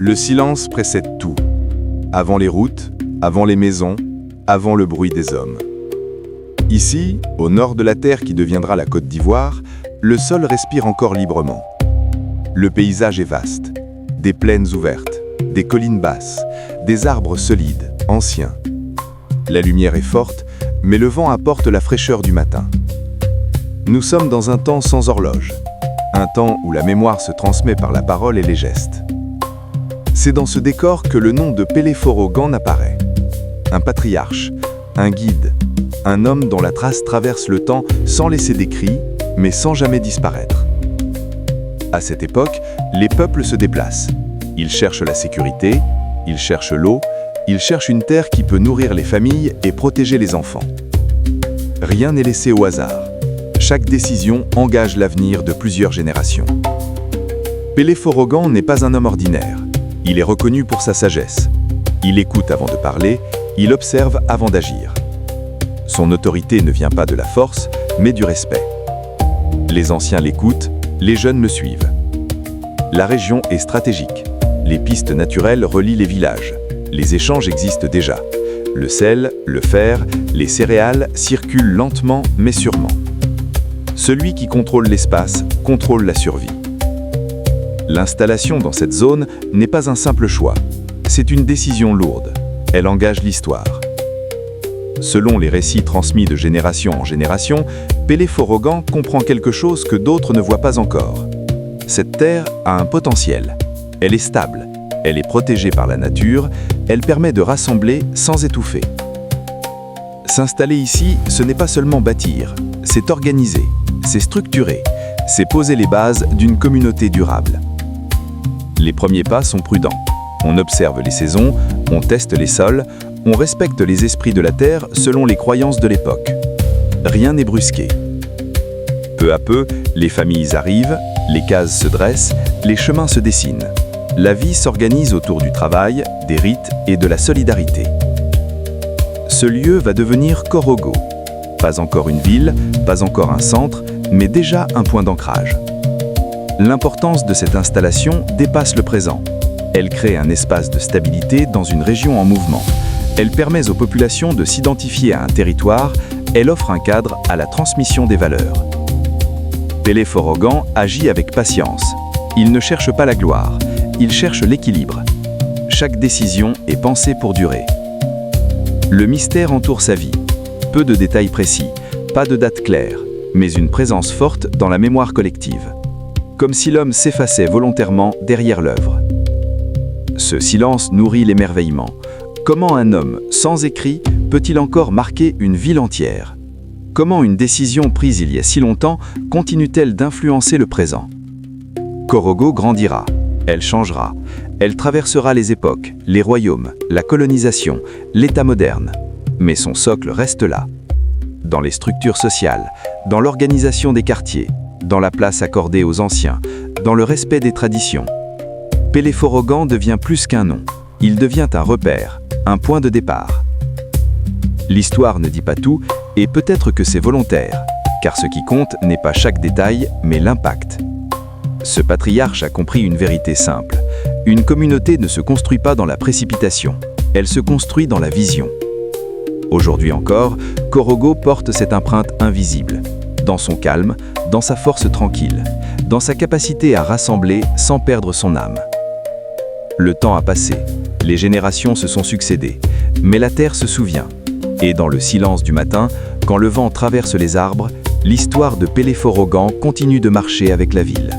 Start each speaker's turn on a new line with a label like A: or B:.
A: Le silence précède tout. Avant les routes, avant les maisons, avant le bruit des hommes. Ici, au nord de la terre qui deviendra la Côte d'Ivoire, le sol respire encore librement. Le paysage est vaste. Des plaines ouvertes, des collines basses, des arbres solides, anciens. La lumière est forte, mais le vent apporte la fraîcheur du matin. Nous sommes dans un temps sans horloge, un temps où la mémoire se transmet par la parole et les gestes. C'est dans ce décor que le nom de Pélé Forogan apparaît. Un patriarche, un guide, un homme dont la trace traverse le temps sans laisser d'écrits, mais sans jamais disparaître. À cette époque, les peuples se déplacent. Ils cherchent la sécurité, ils cherchent l'eau, ils cherchent une terre qui peut nourrir les familles et protéger les enfants. Rien n'est laissé au hasard. Chaque décision engage l'avenir de plusieurs générations. Pélé Forogan n'est pas un homme ordinaire. Il est reconnu pour sa sagesse. Il écoute avant de parler, il observe avant d'agir. Son autorité ne vient pas de la force, mais du respect. Les anciens l'écoutent, les jeunes le suivent. La région est stratégique. Les pistes naturelles relient les villages. Les échanges existent déjà. Le sel, le fer, les céréales circulent lentement mais sûrement. Celui qui contrôle l'espace contrôle la survie. L'installation dans cette zone n'est pas un simple choix. C'est une décision lourde. Elle engage l'histoire. Selon les récits transmis de génération en génération, Pélé Forogan comprend quelque chose que d'autres ne voient pas encore. Cette terre a un potentiel. Elle est stable. Elle est protégée par la nature. Elle permet de rassembler sans étouffer. S'installer ici, ce n'est pas seulement bâtir. C'est organiser. C'est structurer. C'est poser les bases d'une communauté durable. Les premiers pas sont prudents. On observe les saisons, on teste les sols, on respecte les esprits de la terre selon les croyances de l'époque. Rien n'est brusqué. Peu à peu, les familles arrivent, les cases se dressent, les chemins se dessinent. La vie s'organise autour du travail, des rites et de la solidarité. Ce lieu va devenir Korogo. Pas encore une ville, pas encore un centre, mais déjà un point d'ancrage. L'importance de cette installation dépasse le présent. Elle crée un espace de stabilité dans une région en mouvement. Elle permet aux populations de s'identifier à un territoire. Elle offre un cadre à la transmission des valeurs. Pélé Forogan agit avec patience. Il ne cherche pas la gloire, il cherche l'équilibre. Chaque décision est pensée pour durer. Le mystère entoure sa vie. Peu de détails précis, pas de date claire, mais une présence forte dans la mémoire collective. Comme si l'homme s'effaçait volontairement derrière l'œuvre. Ce silence nourrit l'émerveillement. Comment un homme, sans écrit, peut-il encore marquer une ville entière? Comment une décision prise il y a si longtemps continue-t-elle d'influencer le présent? Korogo grandira, elle changera, elle traversera les époques, les royaumes, la colonisation, l'État moderne. Mais son socle reste là. Dans les structures sociales, dans l'organisation des quartiers, dans la place accordée aux anciens, dans le respect des traditions. Pélé Forogan devient plus qu'un nom. Il devient un repère, un point de départ. L'histoire ne dit pas tout, et peut-être que c'est volontaire, car ce qui compte n'est pas chaque détail, mais l'impact. Ce patriarche a compris une vérité simple. Une communauté ne se construit pas dans la précipitation, elle se construit dans la vision. Aujourd'hui encore, Korogo porte cette empreinte invisible, dans son calme, dans sa force tranquille, dans sa capacité à rassembler sans perdre son âme. Le temps a passé, les générations se sont succédées, mais la terre se souvient. Et dans le silence du matin, quand le vent traverse les arbres, l'histoire de Pélé Forogan continue de marcher avec la ville.